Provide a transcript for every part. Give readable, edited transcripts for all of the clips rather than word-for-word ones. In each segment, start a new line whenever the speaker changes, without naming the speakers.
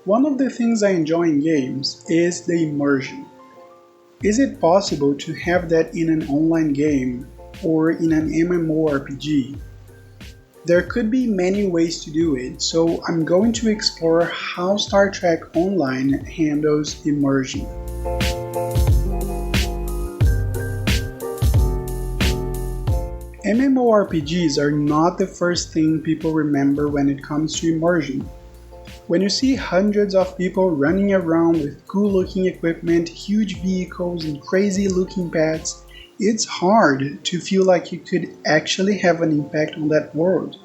One of the things I enjoy in games is the immersion. Is it possible to have that in an online game or in an MMORPG? There could be many ways to do it, so I'm going to explore how Star Trek Online handles immersion. MMORPGs are not the first thing people remember when it comes to immersion. When you see hundreds of people running around with cool-looking equipment, huge vehicles, and crazy-looking pets, it's hard to feel like you could actually have an impact on that world.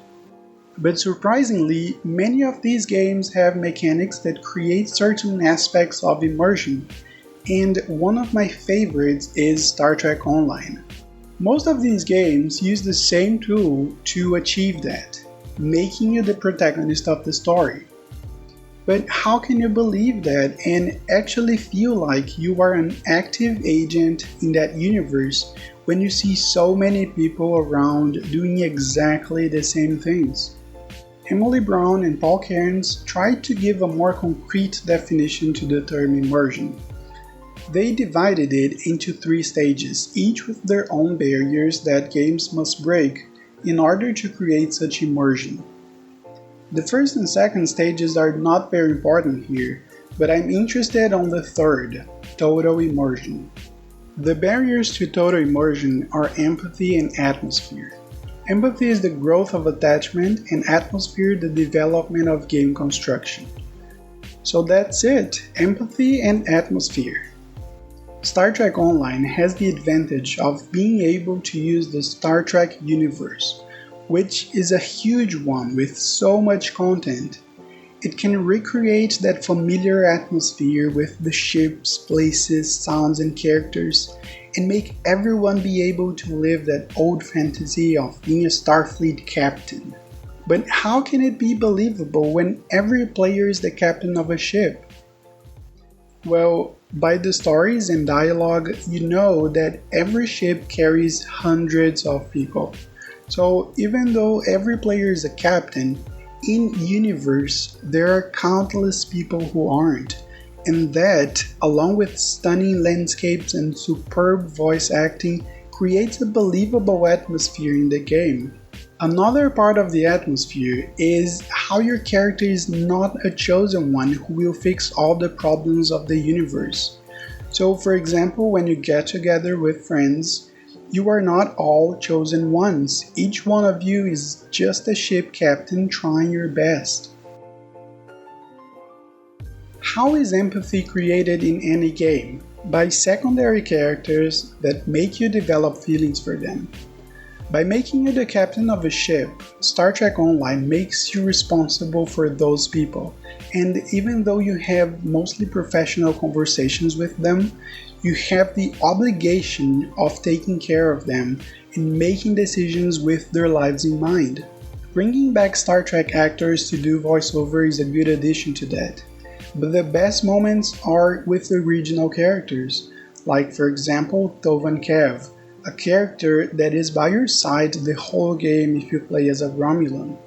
But surprisingly, many of these games have mechanics that create certain aspects of immersion, and one of my favorites is Star Trek Online. Most of these games use the same tool to achieve that, making you the protagonist of the story. But how can you believe that and actually feel like you are an active agent in that universe when you see so many people around doing exactly the same things? Emily Brown and Paul Cairns tried to give a more concrete definition to the term immersion. They divided it into 3 stages, each with their own barriers that games must break in order to create such immersion. The first and second stages are not very important here, but I'm interested on the third, total immersion. The barriers to total immersion are empathy and atmosphere. Empathy is the growth of attachment, and atmosphere the development of game construction. So that's it, empathy and atmosphere. Star Trek Online has the advantage of being able to use the Star Trek universe, which is a huge one with so much content. It can recreate that familiar atmosphere with the ships, places, sounds, and characters, and make everyone be able to live that old fantasy of being a Starfleet captain. But how can it be believable when every player is the captain of a ship? Well, by the stories and dialogue, you know that every ship carries hundreds of people. So even though every player is a captain, in universe there are countless people who aren't, and that, along with stunning landscapes and superb voice acting, creates a believable atmosphere in the game. Another part of the atmosphere is how your character is not a chosen one who will fix all the problems of the universe. So for example, when you get together with friends, you are not all chosen ones. Each one of you is just a ship captain trying your best. How is empathy created in any game? By secondary characters that make you develop feelings for them. By making you the captain of a ship, Star Trek Online makes you responsible for those people, and even though you have mostly professional conversations with them, you have the obligation of taking care of them and making decisions with their lives in mind. Bringing back Star Trek actors to do voiceover is a good addition to that, but the best moments are with the original characters, like for example Tovan Kev, a character that is by your side the whole game if you play as a Romulan.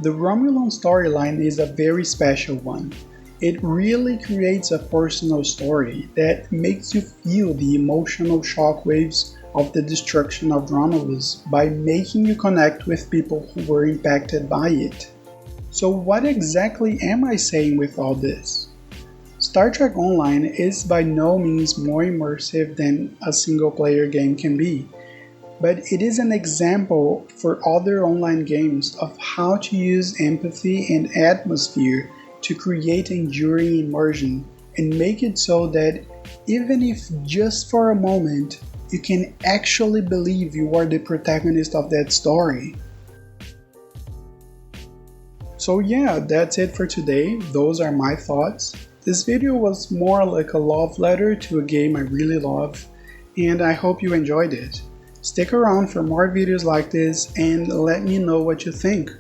The Romulan storyline is a very special one. It really creates a personal story that makes you feel the emotional shockwaves of the destruction of Romulus by making you connect with people who were impacted by it. So what exactly am I saying with all this? Star Trek Online is by no means more immersive than a single-player game can be, but it is an example for other online games of how to use empathy and atmosphere to create enduring immersion and make it so that even if just for a moment, you can actually believe you are the protagonist of that story. So yeah, that's it for today. Those are my thoughts. This video was more like a love letter to a game I really love, and I hope you enjoyed it. Stick around for more videos like this and let me know what you think.